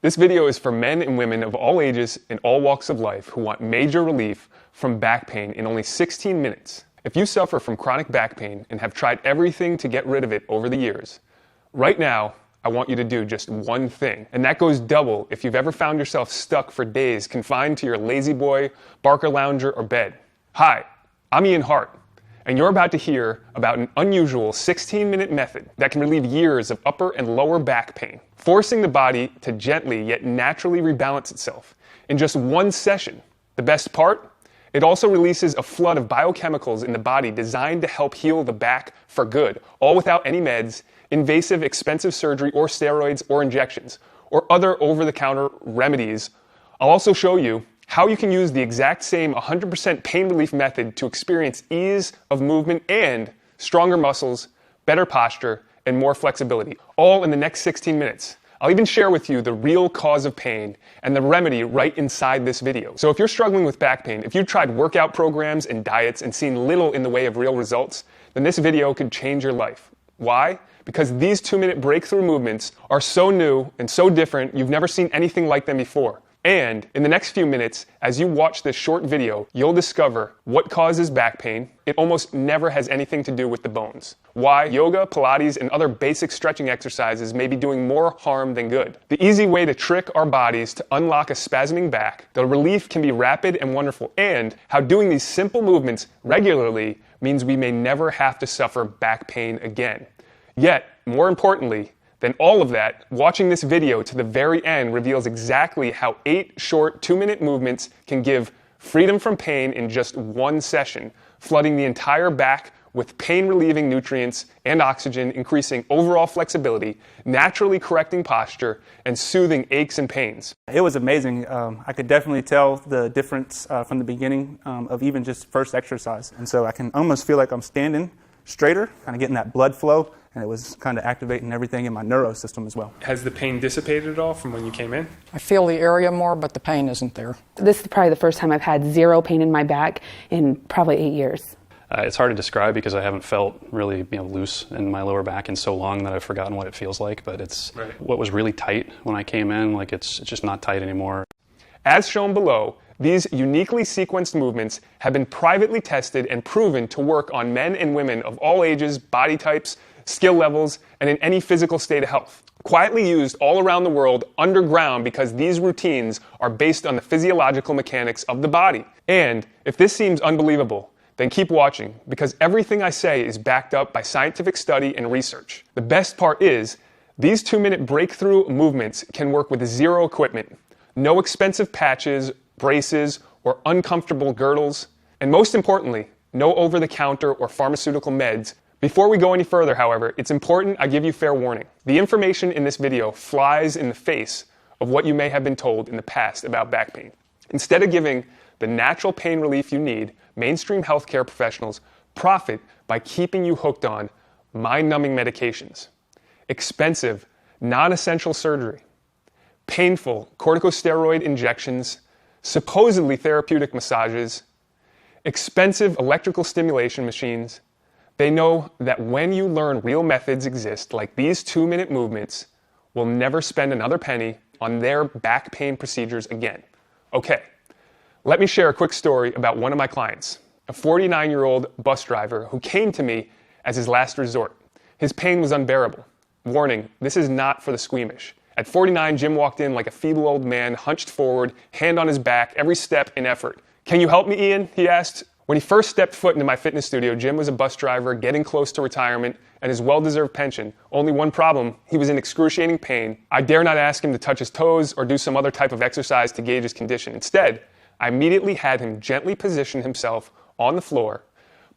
This video is for men and women of all ages and all walks of life who want major relief from back pain in only 16 minutes. If you suffer from chronic back pain and have tried everything to get rid of it over the years, right now, I want you to do just one thing, and that goes double if you've ever found yourself stuck for days confined to your lazy boy, Barker lounger, or bed. Hi, I'm Ian Hart, and you're about to hear about an unusual 16-minute method that can relieve years of upper and lower back pain, forcing the body to gently yet naturally rebalance itself in just one session. The best part? It also releases a flood of biochemicals in the body designed to help heal the back for good, all without any meds, invasive, expensive surgery, or steroids, or injections, or other over-the-counter remedies. I'll also show you how you can use the exact same 100% pain relief method to experience ease of movement and stronger muscles, better posture, and more flexibility, all in the next 16 minutes. I'll even share with you the real cause of pain and the remedy right inside this video. So if you're struggling with back pain, if you've tried workout programs and diets and seen little in the way of real results, then this video could change your life. Why? Because these 2-minute breakthrough movements are so new and so different, you've never seen anything like them before. And in the next few minutes, as you watch this short video, you'll discover what causes back pain. It almost never has anything to do with the bones. Why yoga, Pilates, and other basic stretching exercises may be doing more harm than good. The easy way to trick our bodies to unlock a spasming back, the relief can be rapid and wonderful, and how doing these simple movements regularly means we may never have to suffer back pain again. Yet, more importantly than all of that, watching this video to the very end reveals exactly how 8 short 2-minute movements can give freedom from pain in just one session, flooding the entire back with pain-relieving nutrients and oxygen, increasing overall flexibility, naturally correcting posture, and soothing aches and pains. It was amazing. I could definitely tell the difference from the beginning of even just first exercise. And so I can almost feel like I'm standing straighter, kind of getting that blood flow, and it was kind of activating everything in my neuro system as well. Has the pain dissipated at all from when you came in? I feel the area more, but the pain isn't there. This is probably the first time I've had zero pain in my back in probably 8 years. It's hard to describe because I haven't felt really loose in my lower back in so long that I've forgotten what it feels like, but it's what was really tight when I came in, like it's just not tight anymore. As shown below, these uniquely sequenced movements have been privately tested and proven to work on men and women of all ages, body types, skill levels, and in any physical state of health. Quietly used all around the world underground because these routines are based on the physiological mechanics of the body. And if this seems unbelievable, then keep watching, because everything I say is backed up by scientific study and research. The best part is, these 2-minute breakthrough movements can work with zero equipment, no expensive patches, braces, or uncomfortable girdles, and most importantly, no over-the-counter or pharmaceutical meds. Before we go any further, however, it's important I give you fair warning. The information in this video flies in the face of what you may have been told in the past about back pain. Instead of giving the natural pain relief you need, mainstream healthcare professionals profit by keeping you hooked on mind-numbing medications, expensive, non-essential surgery, painful corticosteroid injections, supposedly therapeutic massages, expensive electrical stimulation machines. They know that when you learn real methods exist, like these 2-minute movements, will never spend another penny on their back pain procedures again. Okay, let me share a quick story about one of my clients, a 49-year-old bus driver who came to me as his last resort. His pain was unbearable. Warning, this is not for the squeamish. At 49, Jim walked in like a feeble old man, hunched forward, hand on his back, every step in effort. "Can you help me, Ian?" he asked. When he first stepped foot into my fitness studio, Jim was a bus driver getting close to retirement and his well-deserved pension. Only one problem, he was in excruciating pain. I dare not ask him to touch his toes or do some other type of exercise to gauge his condition. Instead, I immediately had him gently position himself on the floor,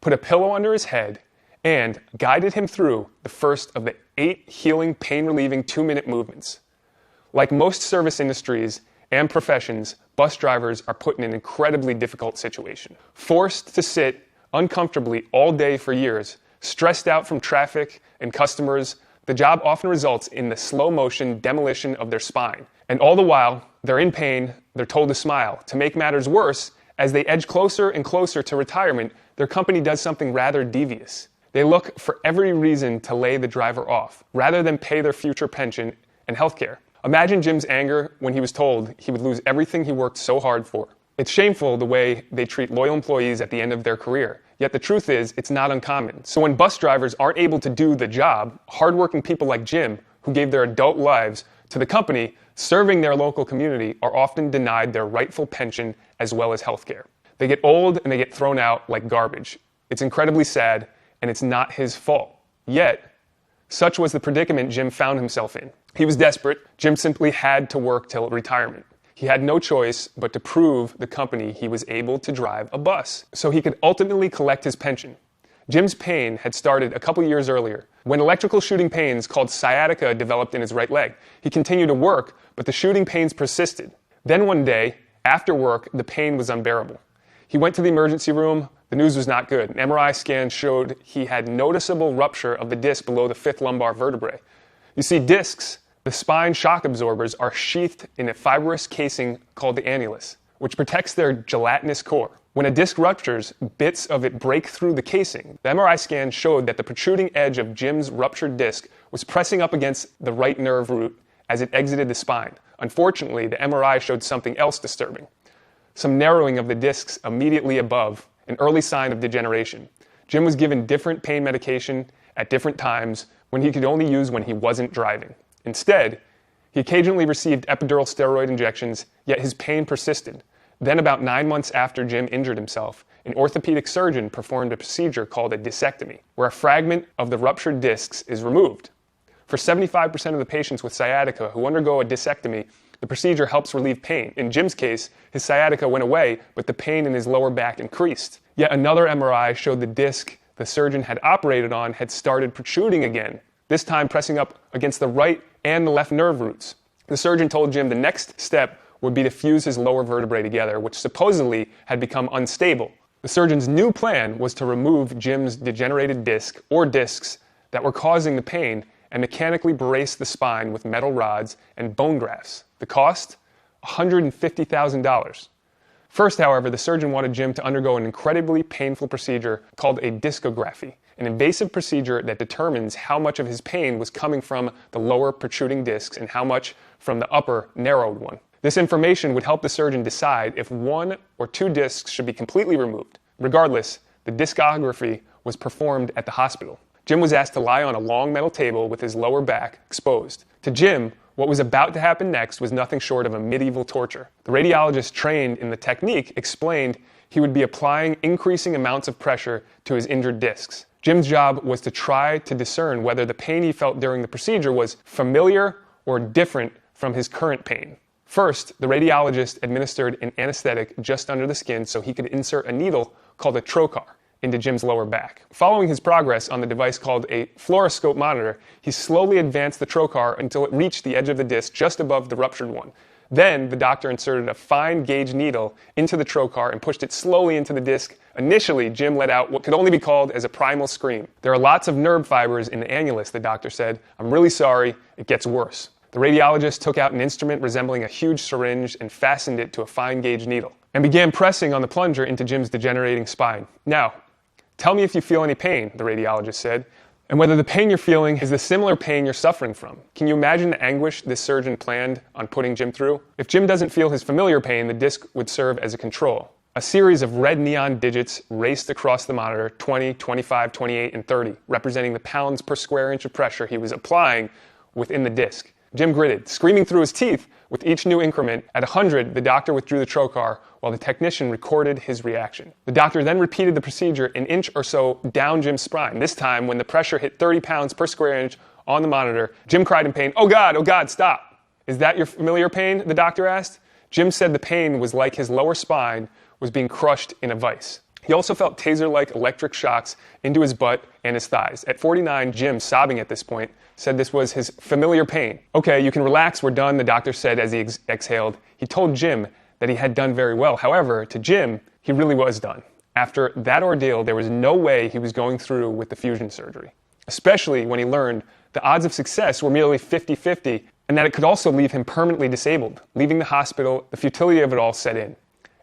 put a pillow under his head, and guided him through the first of the 8 healing, pain-relieving 2-minute movements. Like most service industries and professions, bus drivers are put in an incredibly difficult situation. Forced to sit uncomfortably all day for years, stressed out from traffic and customers, the job often results in the slow-motion demolition of their spine. And all the while, they're in pain, they're told to smile. To make matters worse, as they edge closer and closer to retirement, their company does something rather devious. They look for every reason to lay the driver off, rather than pay their future pension and healthcare. Imagine Jim's anger when he was told he would lose everything he worked so hard for. It's shameful the way they treat loyal employees at the end of their career. Yet the truth is, it's not uncommon. So when bus drivers aren't able to do the job, hardworking people like Jim, who gave their adult lives to the company, serving their local community, are often denied their rightful pension as well as health care. They get old and they get thrown out like garbage. It's incredibly sad, and it's not his fault. Yet, such was the predicament Jim found himself in. He was desperate. Jim simply had to work till retirement. He had no choice but to prove the company he was able to drive a bus, so he could ultimately collect his pension. Jim's pain had started a couple years earlier, when electrical shooting pains called sciatica developed in his right leg. He continued to work, but the shooting pains persisted. Then one day, after work, the pain was unbearable. He went to the emergency room. The news was not good. An MRI scan showed he had noticeable rupture of the disc below the fifth lumbar vertebrae. You see, discs, the spine shock absorbers, are sheathed in a fibrous casing called the annulus, which protects their gelatinous core. When a disc ruptures, bits of it break through the casing. The MRI scan showed that the protruding edge of Jim's ruptured disc was pressing up against the right nerve root as it exited the spine. Unfortunately, the MRI showed something else disturbing: some narrowing of the discs immediately above, an early sign of degeneration. Jim was given different pain medication at different times when he could only use when he wasn't driving. Instead, he occasionally received epidural steroid injections, yet his pain persisted. Then, about 9 months after Jim injured himself, an orthopedic surgeon performed a procedure called a discectomy, where a fragment of the ruptured discs is removed. For 75% of the patients with sciatica who undergo a discectomy, the procedure helps relieve pain. In Jim's case, his sciatica went away, but the pain in his lower back increased. Yet another MRI showed the disc the surgeon had operated on had started protruding again, this time pressing up against the right and the left nerve roots. The surgeon told Jim the next step would be to fuse his lower vertebrae together, which supposedly had become unstable. The surgeon's new plan was to remove Jim's degenerated disc, or discs, that were causing the pain, and mechanically brace the spine with metal rods and bone grafts. The cost? $150,000. First, however, the surgeon wanted Jim to undergo an incredibly painful procedure called a discography, an invasive procedure that determines how much of his pain was coming from the lower protruding discs and how much from the upper narrowed one. This information would help the surgeon decide if 1 or 2 discs should be completely removed. Regardless, the discography was performed at the hospital. Jim was asked to lie on a long metal table with his lower back exposed. To Jim, what was about to happen next was nothing short of a medieval torture. The radiologist trained in the technique explained he would be applying increasing amounts of pressure to his injured discs. Jim's job was to try to discern whether the pain he felt during the procedure was familiar or different from his current pain. First, the radiologist administered an anesthetic just under the skin so he could insert a needle called a trocar into Jim's lower back. Following his progress on the device called a fluoroscope monitor, he slowly advanced the trocar until it reached the edge of the disc just above the ruptured one. Then, the doctor inserted a fine gauge needle into the trocar and pushed it slowly into the disc. Initially, Jim let out what could only be called as a primal scream. "There are lots of nerve fibers in the annulus," the doctor said. "I'm really sorry, it gets worse." The radiologist took out an instrument resembling a huge syringe and fastened it to a fine gauge needle, and began pressing on the plunger into Jim's degenerating spine. "Now, tell me if you feel any pain," the radiologist said, "and whether the pain you're feeling is the similar pain you're suffering from." Can you imagine the anguish this surgeon planned on putting Jim through? If Jim doesn't feel his familiar pain, the disc would serve as a control. A series of red neon digits raced across the monitor, 20, 25, 28, and 30, representing the pounds per square inch of pressure he was applying within the disc. Jim gritted, screaming through his teeth with each new increment. At 100, the doctor withdrew the trocar while the technician recorded his reaction. The doctor then repeated the procedure an inch or so down Jim's spine. This time, when the pressure hit 30 pounds per square inch on the monitor, Jim cried in pain, oh God, stop." "Is that your familiar pain?" the doctor asked. Jim said the pain was like his lower spine was being crushed in a vice. He also felt taser-like electric shocks into his butt and his thighs. At 49, Jim, sobbing at this point, said this was his familiar pain. "Okay, you can relax, we're done," the doctor said as he exhaled. He told Jim that he had done very well. However, to Jim, he really was done. After that ordeal, there was no way he was going through with the fusion surgery, especially when he learned the odds of success were merely 50-50 and that it could also leave him permanently disabled. Leaving the hospital, the futility of it all set in.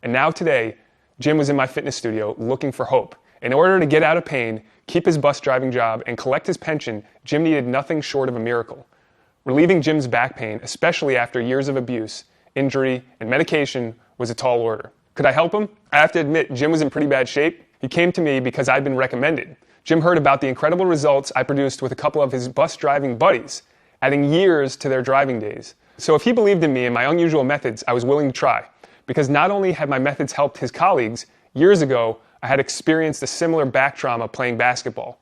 And now today, Jim was in my fitness studio looking for hope. In order to get out of pain, keep his bus driving job, and collect his pension, Jim needed nothing short of a miracle. Relieving Jim's back pain, especially after years of abuse, injury, and medication, was a tall order. Could I help him? I have to admit, Jim was in pretty bad shape. He came to me because I'd been recommended. Jim heard about the incredible results I produced with a couple of his bus driving buddies, adding years to their driving days. So if he believed in me and my unusual methods, I was willing to try. Because not only had my methods helped his colleagues, years ago, I had experienced a similar back trauma playing basketball.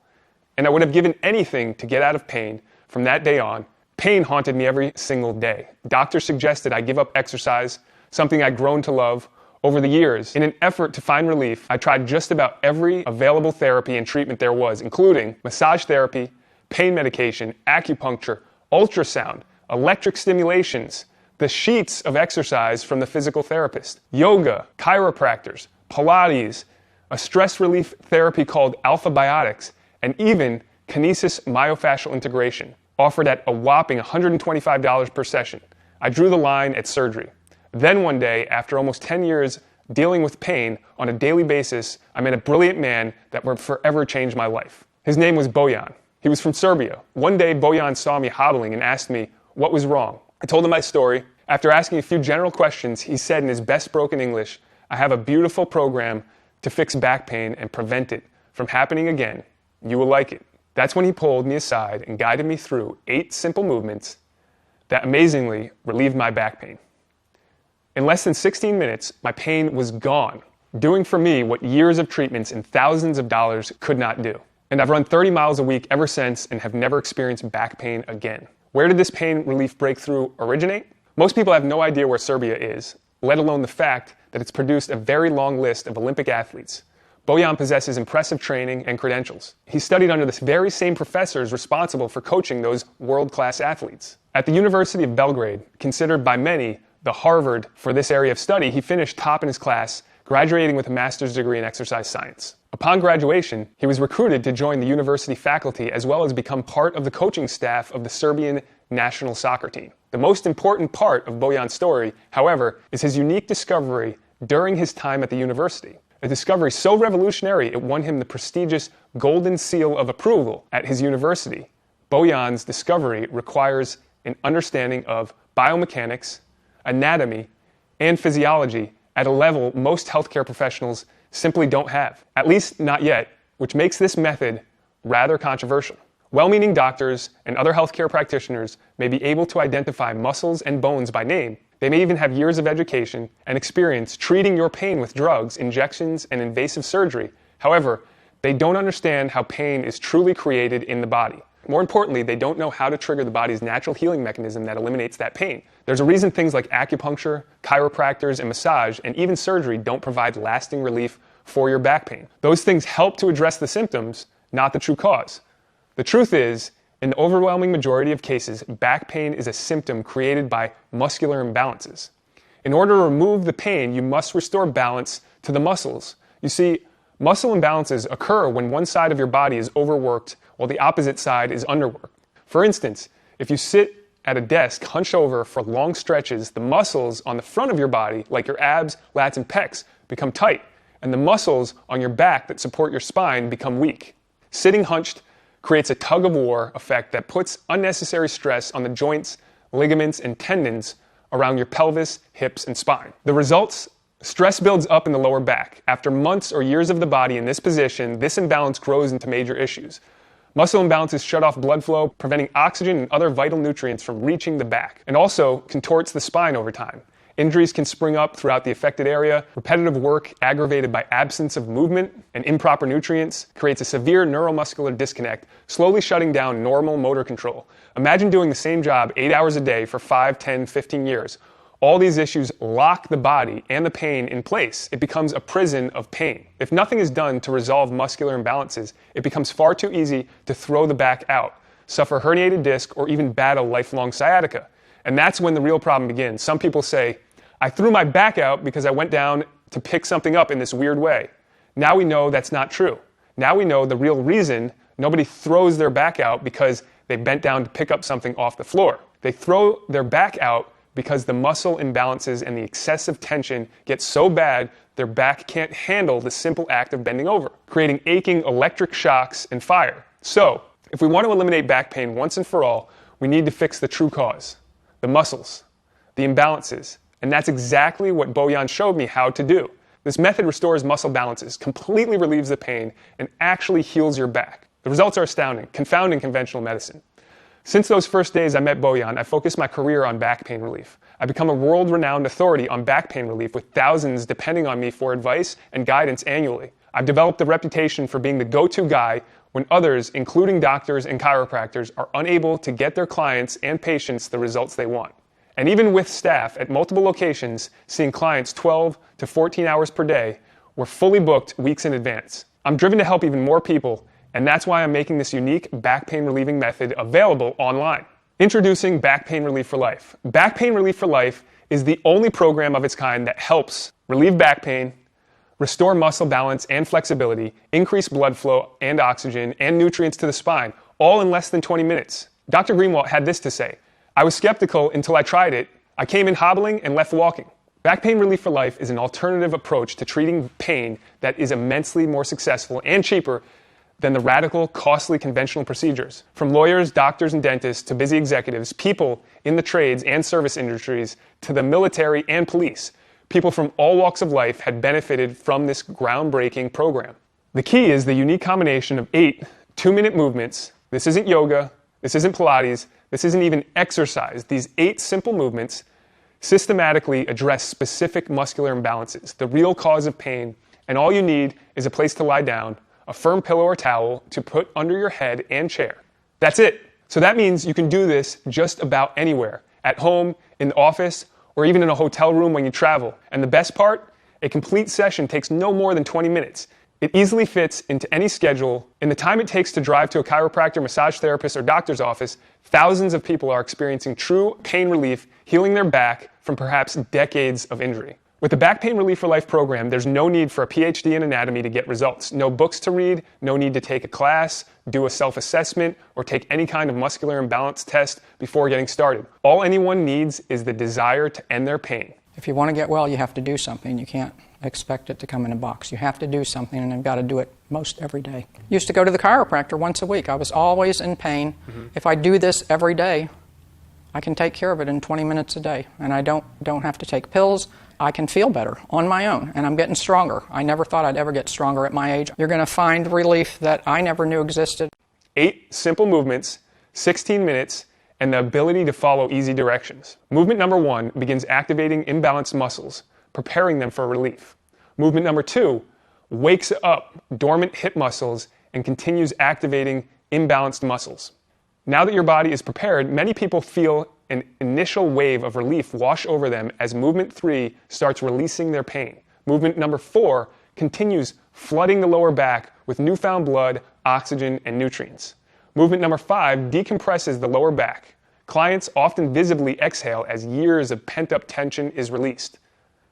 And I would have given anything to get out of pain. From that day on, pain haunted me every single day. Doctors suggested I give up exercise, something I'd grown to love. Over the years, in an effort to find relief, I tried just about every available therapy and treatment there was, including massage therapy, pain medication, acupuncture, ultrasound, electric stimulations, the sheets of exercise from the physical therapist, yoga, chiropractors, Pilates, a stress relief therapy called Alpha Biotics, and even kinesis myofascial integration, offered at a whopping $125 per session. I drew the line at surgery. Then one day, after almost 10 years dealing with pain on a daily basis, I met a brilliant man that would forever change my life. His name was Bojan. He was from Serbia. One day, Bojan saw me hobbling and asked me what was wrong. I told him my story. After asking a few general questions, he said in his best broken English, "I have a beautiful program to fix back pain and prevent it from happening again. You will like it." That's when he pulled me aside and guided me through 8 simple movements that amazingly relieved my back pain. In less than 16 minutes, my pain was gone, doing for me what years of treatments and thousands of dollars could not do. And I've run 30 miles a week ever since and have never experienced back pain again. Where did this pain relief breakthrough originate? Most people have no idea where Serbia is, let alone the fact that it's produced a very long list of Olympic athletes. Bojan possesses impressive training and credentials. He studied under the very same professors responsible for coaching those world-class athletes. At the University of Belgrade, considered by many the Harvard for this area of study, he finished top in his class, graduating with a master's degree in exercise science. Upon graduation, he was recruited to join the university faculty as well as become part of the coaching staff of the Serbian national soccer team. The most important part of Bojan's story, however, is his unique discovery during his time at the university. A discovery so revolutionary it won him the prestigious Golden Seal of Approval at his university. Bojan's discovery requires an understanding of biomechanics, anatomy, and physiology at a level most healthcare professionals simply don't have, at least not yet, which makes this method rather controversial. Well-meaning doctors and other healthcare practitioners may be able to identify muscles and bones by name. They may even have years of education and experience treating your pain with drugs, injections, and invasive surgery. However, they don't understand how pain is truly created in the body. More importantly, they don't know how to trigger the body's natural healing mechanism that eliminates that pain. There's a reason things like acupuncture, chiropractors, and massage, and even surgery don't provide lasting relief for your back pain. Those things help to address the symptoms, not the true cause. The truth is, in the overwhelming majority of cases, back pain is a symptom created by muscular imbalances. In order to remove the pain, you must restore balance to the muscles. You see, muscle imbalances occur when one side of your body is overworked while the opposite side is underworked. For instance, if you sit at a desk hunched over for long stretches, the muscles on the front of your body, like your abs, lats, and pecs, become tight, and the muscles on your back that support your spine become weak. Sitting hunched creates a tug-of-war effect that puts unnecessary stress on the joints, ligaments, and tendons around your pelvis, hips, and spine. The results? Stress builds up in the lower back. After months or years of the body in this position, this imbalance grows into major issues. Muscle imbalances shut off blood flow, preventing oxygen and other vital nutrients from reaching the back, and also contorts the spine over time. Injuries can spring up throughout the affected area. Repetitive work, aggravated by absence of movement and improper nutrients, creates a severe neuromuscular disconnect, slowly shutting down normal motor control. Imagine doing the same job 8 hours a day for 5, 10, 15 years. All these issues lock the body and the pain in place. It becomes a prison of pain. If nothing is done to resolve muscular imbalances, it becomes far too easy to throw the back out, suffer herniated disc, or even battle lifelong sciatica. And that's when the real problem begins. Some people say, "I threw my back out because I went down to pick something up in this weird way." Now we know that's not true. Now we know the real reason nobody throws their back out because they bent down to pick up something off the floor. They throw their back out because the muscle imbalances and the excessive tension get so bad their back can't handle the simple act of bending over, creating aching electric shocks and fire. So, if we want to eliminate back pain once and for all, we need to fix the true cause, the muscles, the imbalances, and that's exactly what Bojan showed me how to do. This method restores muscle balances, completely relieves the pain, and actually heals your back. The results are astounding, confounding conventional medicine. Since those first days I met Bojan, I focused my career on back pain relief. I've become a world-renowned authority on back pain relief, with thousands depending on me for advice and guidance annually. I've developed a reputation for being the go-to guy when others, including doctors and chiropractors, are unable to get their clients and patients the results they want. And even with staff at multiple locations seeing clients 12 to 14 hours per day, we're fully booked weeks in advance. I'm driven to help even more people, and that's why I'm making this unique back pain relieving method available online. Introducing Back Pain Relief for Life. Back Pain Relief for Life is the only program of its kind that helps relieve back pain, restore muscle balance and flexibility, increase blood flow and oxygen and nutrients to the spine, all in less than 20 minutes. Dr. Greenwald had this to say: "I was skeptical until I tried it. I came in hobbling and left walking." Back Pain Relief for Life is an alternative approach to treating pain that is immensely more successful and cheaper than the radical, costly conventional procedures. From lawyers, doctors, and dentists to busy executives, people in the trades and service industries, to the military and police, people from all walks of life had benefited from this groundbreaking program. The key is the unique combination of 8 2-minute movements. This isn't yoga, this isn't Pilates, this isn't even exercise. These 8 simple movements systematically address specific muscular imbalances, the real cause of pain, and all you need is a place to lie down, a firm pillow or towel to put under your head and chair. That's it. So that means you can do this just about anywhere, at home, in the office, or even in a hotel room when you travel. And the best part? A complete session takes no more than 20 minutes. It easily fits into any schedule. In the time it takes to drive to a chiropractor, massage therapist, or doctor's office, thousands of people are experiencing true pain relief, healing their back from perhaps decades of injury. With the Back Pain Relief for Life program, there's no need for a PhD in anatomy to get results. No books to read, no need to take a class, do a self-assessment, or take any kind of muscular imbalance test before getting started. All anyone needs is the desire to end their pain. If you want to get well, you have to do something. You can't expect it to come in a box. You have to do something, and you've got to do it most every day. Used to go to the chiropractor once a week. I was always in pain. If I do this every day, I can take care of it in 20 minutes a day, and I don't have to take pills. I can feel better on my own, and I'm getting stronger. I never thought I'd ever get stronger at my age. You're going to find relief that I never knew existed. 8 simple movements, 16 minutes, and the ability to follow easy directions. Movement number 1 begins activating imbalanced muscles, preparing them for relief. Movement number 2 wakes up dormant hip muscles and continues activating imbalanced muscles. Now that your body is prepared, many people feel an initial wave of relief wash over them as movement 3 starts releasing their pain. Movement number 4 continues flooding the lower back with newfound blood, oxygen, and nutrients. Movement number 5 decompresses the lower back. Clients often visibly exhale as years of pent-up tension is released.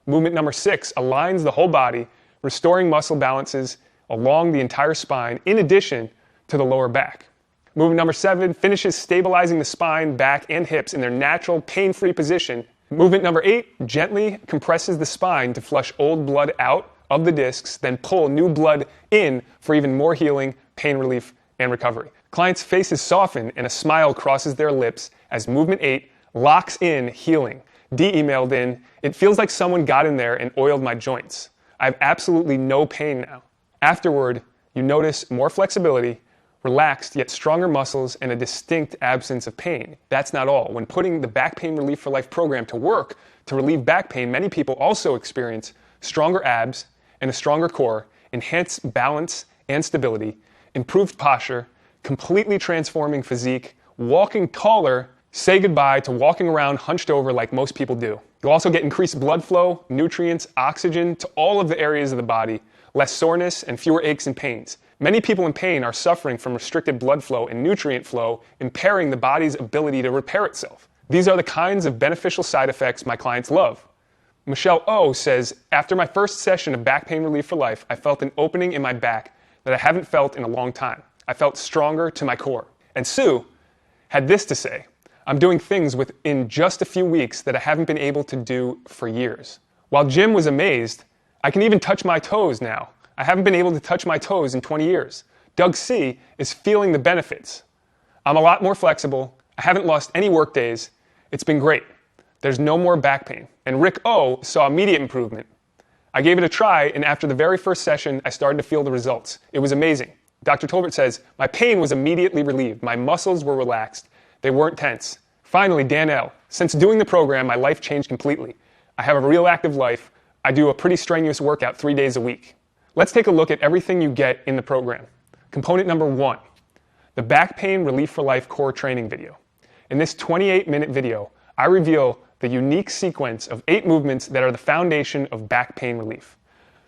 Movement number 6 aligns the whole body, restoring muscle balances along the entire spine in addition to the lower back. Movement number 7 finishes stabilizing the spine, back, and hips in their natural, pain-free position. Movement number 8 gently compresses the spine to flush old blood out of the discs, then pull new blood in for even more healing, pain relief, and recovery. Clients' faces soften and a smile crosses their lips as Movement 8 locks in healing. D emailed in, "It feels like someone got in there and oiled my joints. I have absolutely no pain now." Afterward, you notice more flexibility, relaxed yet stronger muscles, and a distinct absence of pain. That's not all. When putting the Back Pain Relief for Life program to work to relieve back pain, many people also experience stronger abs and a stronger core, enhanced balance and stability, improved posture, completely transforming physique, walking taller, say goodbye to walking around hunched over like most people do. You'll also get increased blood flow, nutrients, oxygen to all of the areas of the body, less soreness, and fewer aches and pains. Many people in pain are suffering from restricted blood flow and nutrient flow, impairing the body's ability to repair itself. These are the kinds of beneficial side effects my clients love. Michelle O says, "After my first session of Back Pain Relief for Life, I felt an opening in my back that I haven't felt in a long time. I felt stronger to my core." And Sue had this to say, "I'm doing things within just a few weeks that I haven't been able to do for years." While Jim was amazed, "I can even touch my toes now. I haven't been able to touch my toes in 20 years. Doug C. is feeling the benefits. I'm a lot more flexible. I haven't lost any work days. It's been great. There's no more back pain. And Rick O saw immediate improvement. I gave it a try, and after the very first session, I started to feel the results. It was amazing. Dr. Tolbert says, my pain was immediately relieved. My muscles were relaxed. They weren't tense. Finally, Dan L. Since doing the program, my life changed completely. I have a real active life. I do a pretty strenuous workout 3 days a week. Let's take a look at everything you get in the program. Component number 1, the Back Pain Relief for Life core training video. In this 28-minute video, I reveal the unique sequence of 8 movements that are the foundation of back pain relief.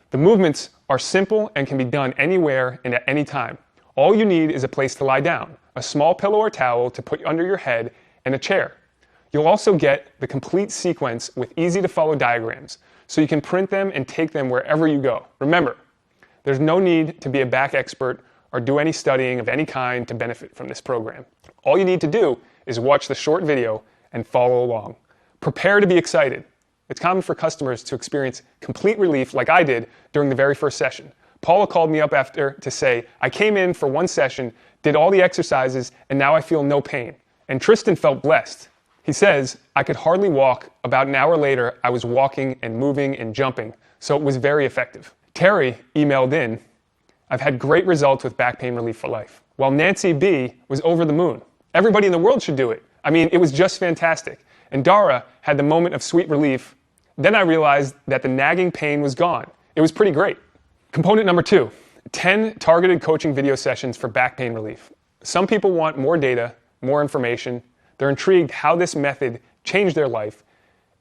The movements are simple and can be done anywhere and at any time. All you need is a place to lie down, a small pillow or towel to put under your head, and a chair. You'll also get the complete sequence with easy-to-follow diagrams, so you can print them and take them wherever you go. Remember, there's no need to be a back expert or do any studying of any kind to benefit from this program. All you need to do is watch the short video and follow along. Prepare to be excited. It's common for customers to experience complete relief like I did during the very first session. Paula called me up after to say, I came in for 1 session, did all the exercises, and now I feel no pain. And Tristan felt blessed. He says, I could hardly walk. About an hour later, I was walking and moving and jumping, so it was very effective. Terry emailed in, I've had great results with back pain relief for life. While Nancy B was over the moon. Everybody in the world should do it. I mean, it was just fantastic. And Dara had the moment of sweet relief. Then I realized that the nagging pain was gone. It was pretty great. Component number 2, 10 targeted coaching video sessions for back pain relief. Some people want more data, more information. They're intrigued how this method changed their life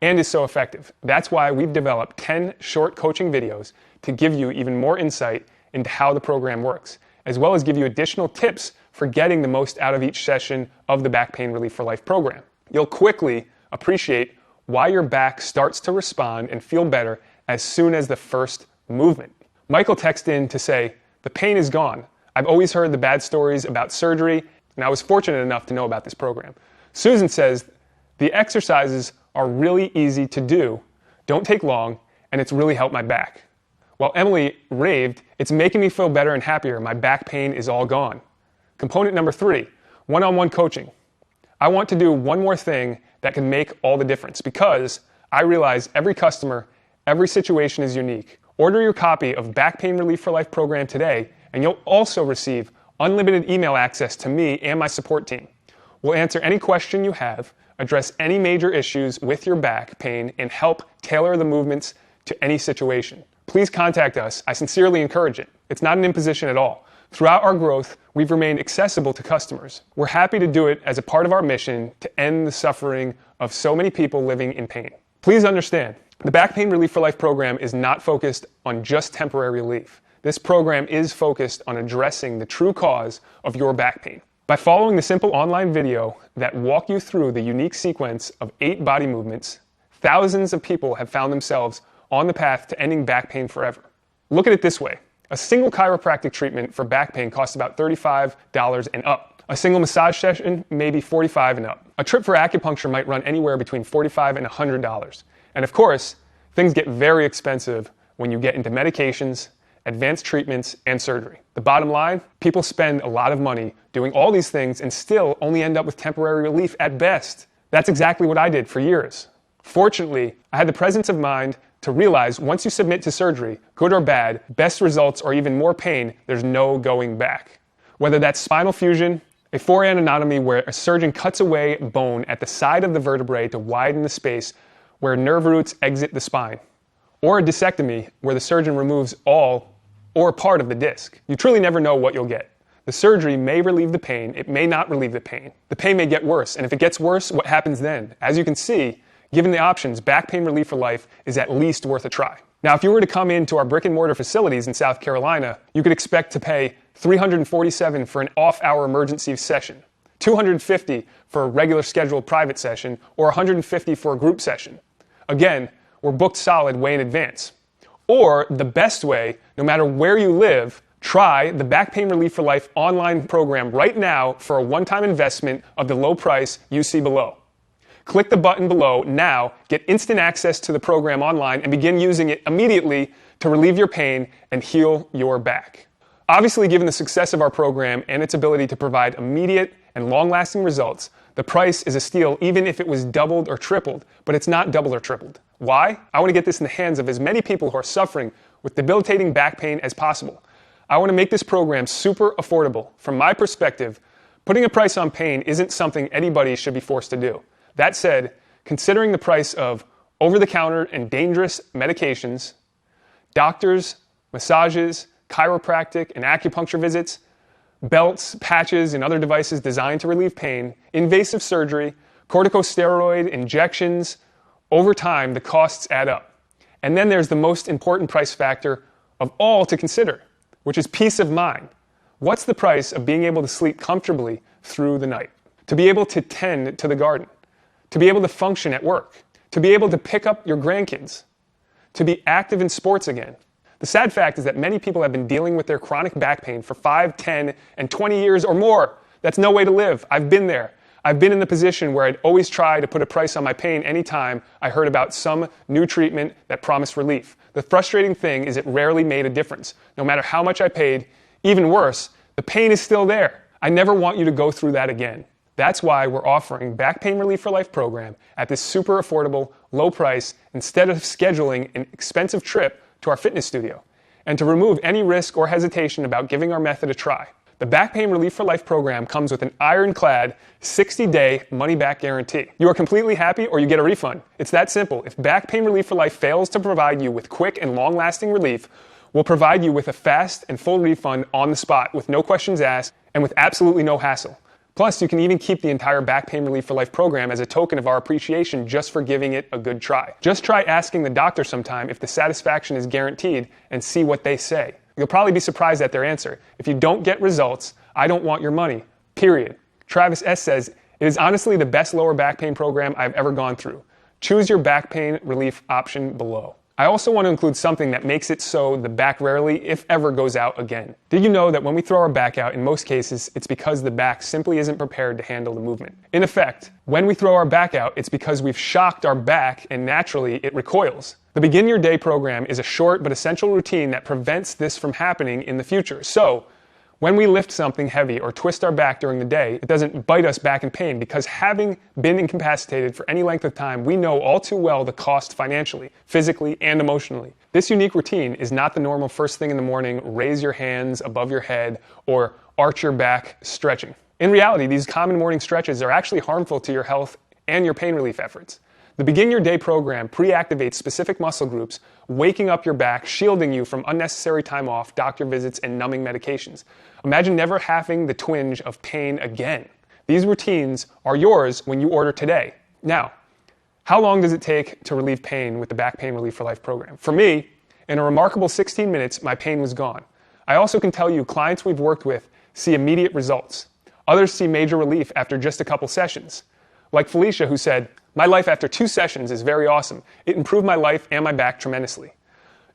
and is so effective. That's why we've developed 10 short coaching videos to give you even more insight into how the program works, as well as give you additional tips for getting the most out of each session of the Back Pain Relief for Life program. You'll quickly appreciate why your back starts to respond and feel better as soon as the first movement. Michael texted in to say, the pain is gone. I've always heard the bad stories about surgery, and I was fortunate enough to know about this program. Susan says, the exercises are really easy to do, don't take long, and it's really helped my back. While Emily raved, it's making me feel better and happier. My back pain is all gone. Component number 3, one-on-one coaching. I want to do one more thing that can make all the difference because I realize every customer, every situation is unique. Order your copy of Back Pain Relief for Life program today, and you'll also receive unlimited email access to me and my support team. We'll answer any question you have, address any major issues with your back pain, and help tailor the movements to any situation. Please contact us. I sincerely encourage it. It's not an imposition at all. Throughout our growth, we've remained accessible to customers. We're happy to do it as a part of our mission to end the suffering of so many people living in pain. Please understand, the Back Pain Relief for Life program is not focused on just temporary relief. This program is focused on addressing the true cause of your back pain. By following the simple online video that walk you through the unique sequence of 8 body movements, thousands of people have found themselves on the path to ending back pain forever. Look at it this way. A single chiropractic treatment for back pain costs about $35 and up. A single massage session may be $45 and up. A trip for acupuncture might run anywhere between $45 and $100. And of course, things get very expensive when you get into medications, advanced treatments, and surgery. The bottom line, people spend a lot of money doing all these things and still only end up with temporary relief at best. That's exactly what I did for years. Fortunately, I had the presence of mind to realize once you submit to surgery, good or bad, best results or even more pain, there's no going back. Whether that's spinal fusion, a forehand anatomy where a surgeon cuts away bone at the side of the vertebrae to widen the space where nerve roots exit the spine, or a discectomy where the surgeon removes all or part of the disc. You truly never know what you'll get. The surgery may relieve the pain, it may not relieve the pain. The pain may get worse, and if it gets worse, what happens then? As you can see, given the options, Back Pain Relief for Life is at least worth a try. Now, if you were to come into our brick and mortar facilities in South Carolina, you could expect to pay $347 for an off-hour emergency session, $250 for a regular scheduled private session, or $150 for a group session. Again, we're booked solid way in advance. Or the best way, no matter where you live, try the Back Pain Relief for Life online program right now for a one-time investment of the low price you see below. Click the button below now, get instant access to the program online, and begin using it immediately to relieve your pain and heal your back. Obviously, given the success of our program and its ability to provide immediate and long-lasting results, The price is a steal even if it was doubled or tripled, but it's not doubled or tripled. Why? I want to get this in the hands of as many people who are suffering with debilitating back pain as possible. I want to make this program super affordable. From my perspective, putting a price on pain isn't something anybody should be forced to do. That said, considering the price of over-the-counter and dangerous medications, doctors, massages, chiropractic and acupuncture visits, belts, patches, and other devices designed to relieve pain, invasive surgery, corticosteroid injections, over time, the costs add up. And then there's the most important price factor of all to consider, which is peace of mind. What's the price of being able to sleep comfortably through the night? To be able to tend to the garden? To be able to function at work? To be able to pick up your grandkids? To be active in sports again? The sad fact is that many people have been dealing with their chronic back pain for 5, 10, and 20 years or more. That's no way to live. I've been there. I've been in the position where I'd always try to put a price on my pain anytime I heard about some new treatment that promised relief. The frustrating thing is it rarely made a difference. No matter how much I paid, even worse, the pain is still there. I never want you to go through that again. That's why we're offering Back Pain Relief for Life program at this super affordable, low price instead of scheduling an expensive trip to our fitness studio, and to remove any risk or hesitation about giving our method a try. The Back Pain Relief for Life program comes with an ironclad 60-day money-back guarantee. You are completely happy or you get a refund. It's that simple. If Back Pain Relief for Life fails to provide you with quick and long-lasting relief, we'll provide you with a fast and full refund on the spot with no questions asked and with absolutely no hassle. Plus, you can even keep the entire Back Pain Relief for Life program as a token of our appreciation just for giving it a good try. Just try asking the doctor sometime if the satisfaction is guaranteed and see what they say. You'll probably be surprised at their answer. If you don't get results, I don't want your money, period. Travis S. says, it is honestly the best lower back pain program I've ever gone through. Choose your back pain relief option below. I also want to include something that makes it so the back rarely, if ever, goes out again. Did you know that when we throw our back out, in most cases, it's because the back simply isn't prepared to handle the movement? In effect, when we throw our back out, it's because we've shocked our back and naturally it recoils. The Begin Your Day program is a short but essential routine that prevents this from happening in the future. So, when we lift something heavy or twist our back during the day, it doesn't bite us back in pain because having been incapacitated for any length of time, we know all too well the cost financially, physically, and emotionally. This unique routine is not the normal first thing in the morning, raise your hands above your head, or arch your back stretching. In reality, these common morning stretches are actually harmful to your health and your pain relief efforts. The Begin Your Day program pre-activates specific muscle groups, waking up your back, shielding you from unnecessary time off, doctor visits, and numbing medications. Imagine never having the twinge of pain again. These routines are yours when you order today. Now, how long does it take to relieve pain with the Back Pain Relief for Life program? For me, in a remarkable 16 minutes, my pain was gone. I also can tell you clients we've worked with see immediate results. Others see major relief after just a couple sessions. Like Felicia, who said, "My life after 2 sessions is very awesome. It improved my life and my back tremendously."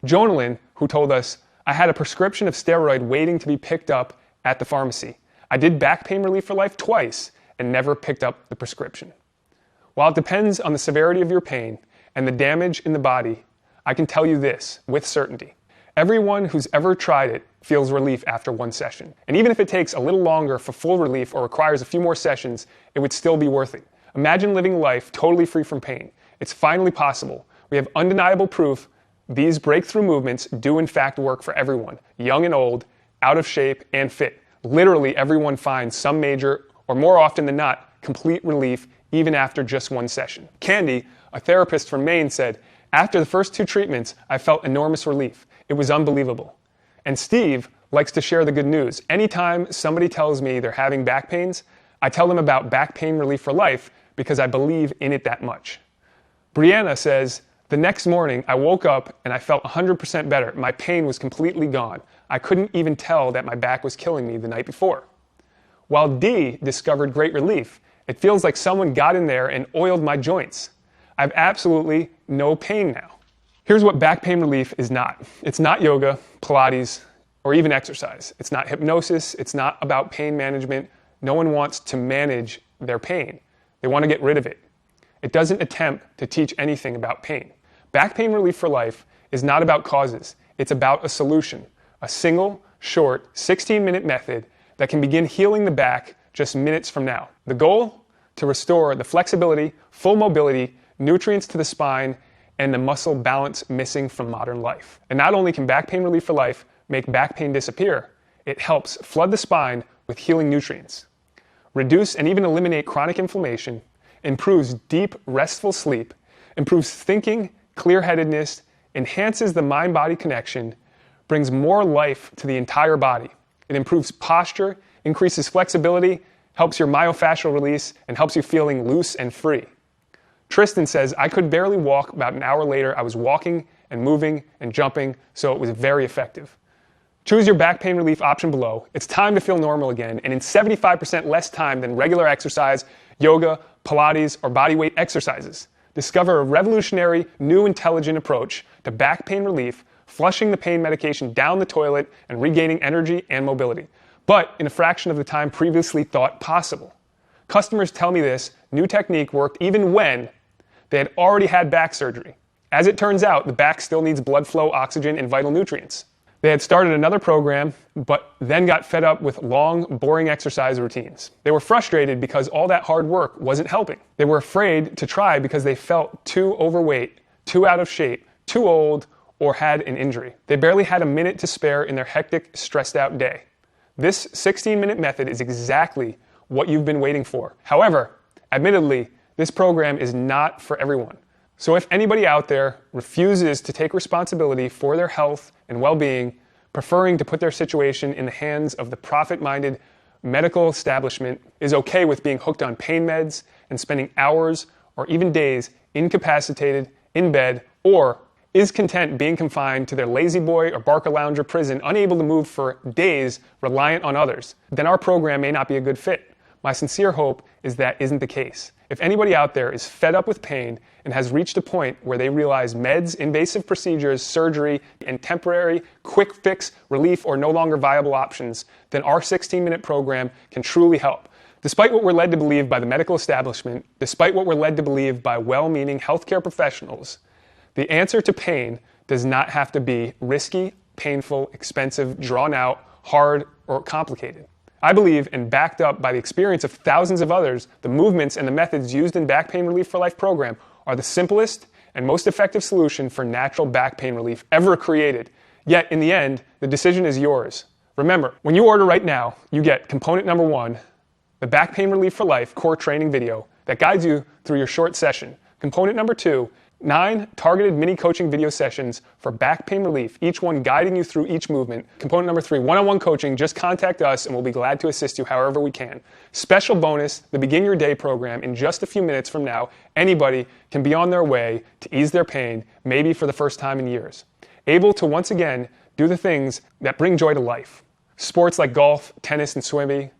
Jonalyn, who told us, "I had a prescription of steroid waiting to be picked up at the pharmacy. I did Back Pain Relief for Life twice and never picked up the prescription." While it depends on the severity of your pain and the damage in the body, I can tell you this with certainty. Everyone who's ever tried it feels relief after 1 session. And even if it takes a little longer for full relief or requires a few more sessions, it would still be worth it. Imagine living a life totally free from pain. It's finally possible. We have undeniable proof these breakthrough movements do in fact work for everyone, young and old, out of shape and fit. Literally everyone finds some major, or more often than not, complete relief even after just 1 session. Candy, a therapist from Maine, said, "After the first 2 treatments, I felt enormous relief. It was unbelievable." And Steve likes to share the good news. Anytime somebody tells me they're having back pains, I tell them about Back Pain Relief for Life because I believe in it that much. Brianna says, "The next morning I woke up and I felt 100% better. My pain was completely gone. I couldn't even tell that my back was killing me the night before." While Dee discovered great relief, "It feels like someone got in there and oiled my joints. I have absolutely no pain now." Here's what back pain relief is not. It's not yoga, Pilates, or even exercise. It's not hypnosis. It's not about pain management. No one wants to manage their pain. They want to get rid of it. It doesn't attempt to teach anything about pain. Back Pain Relief for Life is not about causes. It's about a solution. A single, short, 16-minute method that can begin healing the back just minutes from now. The goal? to restore the flexibility, full mobility, nutrients to the spine, and the muscle balance missing from modern life. And not only can Back Pain Relief for Life make back pain disappear, it helps flood the spine with healing nutrients, reduce and even eliminate chronic inflammation, improves deep, restful sleep, improves thinking, clear-headedness, enhances the mind-body connection, brings more life to the entire body. It improves posture, increases flexibility, helps your myofascial release, and helps you feeling loose and free. Tristan says, I could barely walk. About an hour later, I was walking and moving and jumping, so it was very effective. Choose your back pain relief option below. It's time to feel normal again, and in 75% less time than regular exercise, yoga, Pilates, or bodyweight exercises. Discover a revolutionary, new, intelligent approach to back pain relief, flushing the pain medication down the toilet and regaining energy and mobility, but in a fraction of the time previously thought possible. Customers tell me this new technique worked even when they had already had back surgery. As it turns out, the back still needs blood flow, oxygen, and vital nutrients. They had started another program, but then got fed up with long, boring exercise routines. They were frustrated because all that hard work wasn't helping. They were afraid to try because they felt too overweight, too out of shape, too old, or had an injury. They barely had a minute to spare in their hectic, stressed out day. This 16-minute method is exactly what you've been waiting for. However, admittedly, this program is not for everyone. So if anybody out there refuses to take responsibility for their health and well-being, preferring to put their situation in the hands of the profit-minded medical establishment, is okay with being hooked on pain meds and spending hours or even days incapacitated, in bed, or is content being confined to their lazy boy or Barca lounger prison, unable to move for days, reliant on others, then our program may not be a good fit. My sincere hope is that isn't the case. If anybody out there is fed up with pain and has reached a point where they realize meds, invasive procedures, surgery, and temporary, quick fix, relief are no longer viable options, then our 16-minute program can truly help. Despite what we're led to believe by the medical establishment, despite what we're led to believe by well-meaning healthcare professionals, the answer to pain does not have to be risky, painful, expensive, drawn out, hard, or complicated. I believe, and backed up by the experience of thousands of others, the movements and the methods used in Back Pain Relief for Life program are the simplest and most effective solution for natural back pain relief ever created. Yet, in the end, the decision is yours. Remember, when you order right now, you get component number 1, the Back Pain Relief for Life core training video that guides you through your short session. Component number 2, 9 targeted mini coaching video sessions for back pain relief, each one guiding you through each movement. Component number 3, one-on-one coaching. Just contact us and we'll be glad to assist you however we can. Special bonus, the Begin Your Day program. In just a few minutes from now, anybody can be on their way to ease their pain, maybe for the first time in years. Able to once again do the things that bring joy to life. Sports like golf, tennis, and swimming.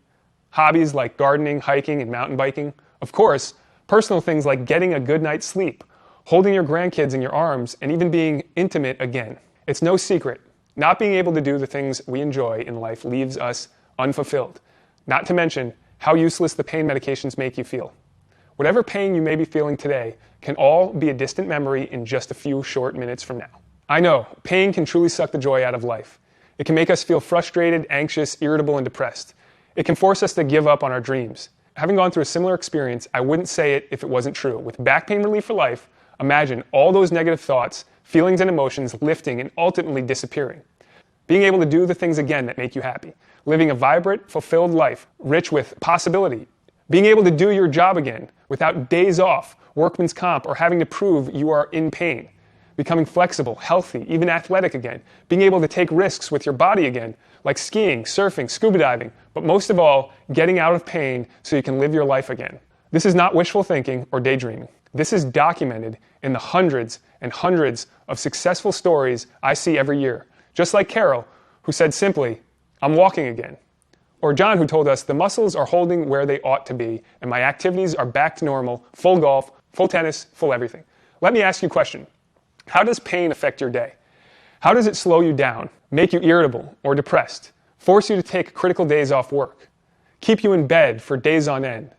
Hobbies like gardening, hiking, and mountain biking. Of course, personal things like getting a good night's sleep, holding your grandkids in your arms, and even being intimate again. It's no secret. Not being able to do the things we enjoy in life leaves us unfulfilled. Not to mention how useless the pain medications make you feel. Whatever pain you may be feeling today can all be a distant memory in just a few short minutes from now. I know, pain can truly suck the joy out of life. It can make us feel frustrated, anxious, irritable, and depressed. It can force us to give up on our dreams. Having gone through a similar experience, I wouldn't say it if it wasn't true. With Back Pain Relief for Life, imagine all those negative thoughts, feelings, and emotions lifting and ultimately disappearing. Being able to do the things again that make you happy. Living a vibrant, fulfilled life, rich with possibility. Being able to do your job again without days off, workman's comp, or having to prove you are in pain. Becoming flexible, healthy, even athletic again. Being able to take risks with your body again, like skiing, surfing, scuba diving. But most of all, getting out of pain so you can live your life again. This is not wishful thinking or daydreaming. This is documented in the hundreds and hundreds of successful stories I see every year. Just like Carol, who said simply, I'm walking again. Or John, who told us, the muscles are holding where they ought to be, and my activities are back to normal, full golf, full tennis, full everything. Let me ask you a question. How does pain affect your day? How does it slow you down, make you irritable or depressed, force you to take critical days off work, keep you in bed for days on end?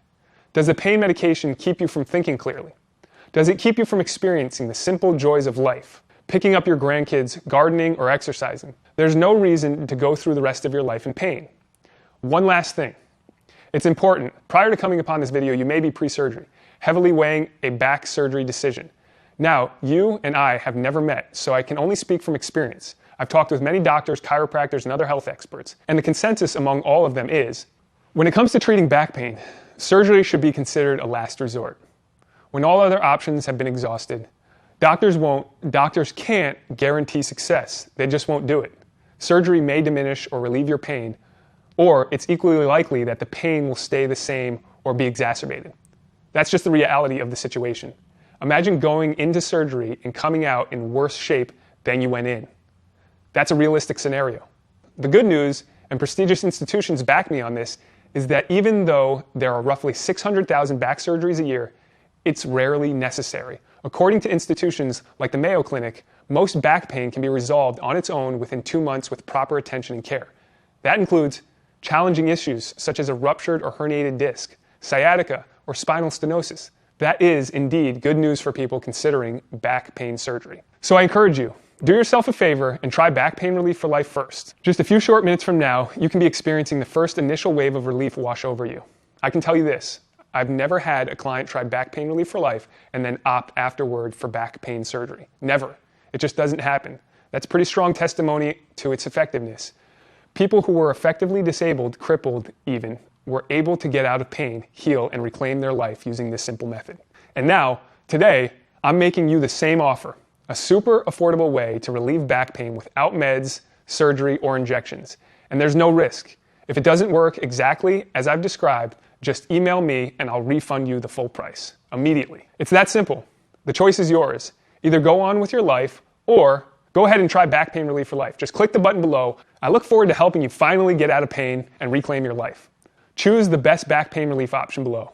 Does the pain medication keep you from thinking clearly? Does it keep you from experiencing the simple joys of life, picking up your grandkids, gardening, or exercising? There's no reason to go through the rest of your life in pain. One last thing. It's important. Prior to coming upon this video, you may be pre-surgery, heavily weighing a back surgery decision. Now, you and I have never met, so I can only speak from experience. I've talked with many doctors, chiropractors, and other health experts, and the consensus among all of them is, when it comes to treating back pain, surgery should be considered a last resort. When all other options have been exhausted, doctors can't guarantee success. They just won't do it. Surgery may diminish or relieve your pain, or it's equally likely that the pain will stay the same or be exacerbated. That's just the reality of the situation. Imagine going into surgery and coming out in worse shape than you went in. That's a realistic scenario. The good news, and prestigious institutions back me on this, is that even though there are roughly 600,000 back surgeries a year, it's rarely necessary. According to institutions like the Mayo Clinic, most back pain can be resolved on its own within 2 months with proper attention and care. That includes challenging issues such as a ruptured or herniated disc, sciatica, or spinal stenosis. That is indeed good news for people considering back pain surgery. So I encourage you, do yourself a favor and try back pain relief for life first. Just a few short minutes from now, you can be experiencing the first initial wave of relief wash over you. I can tell you this, I've never had a client try back pain relief for life and then opt afterward for back pain surgery. Never. It just doesn't happen. That's pretty strong testimony to its effectiveness. People who were effectively disabled, crippled even, were able to get out of pain, heal, and reclaim their life using this simple method. And now, today, I'm making you the same offer, a super affordable way to relieve back pain without meds, surgery, or injections. And there's no risk. If it doesn't work exactly as I've described, just email me and I'll refund you the full price immediately. It's that simple. The choice is yours. Either go on with your life or go ahead and try back pain relief for life. Just click the button below. I look forward to helping you finally get out of pain and reclaim your life. Choose the best back pain relief option below.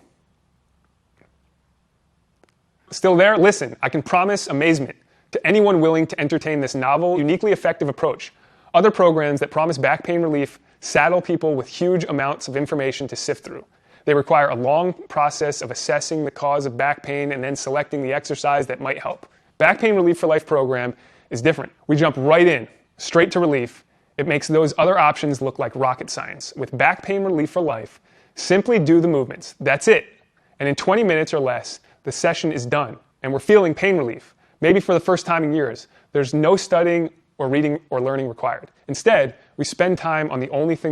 Still there? Listen, I can promise amazement to anyone willing to entertain this novel, uniquely effective approach. Other programs that promise back pain relief saddle people with huge amounts of information to sift through. They require a long process of assessing the cause of back pain and then selecting the exercise that might help. Back Pain Relief for Life program is different. We jump right in, straight to relief. It makes those other options look like rocket science. With Back Pain Relief for Life, simply do the movements. That's it. And in 20 minutes or less, the session is done, and we're feeling pain relief. Maybe for the first time in years. There's no studying or reading or learning required. Instead, we spend time on the only thing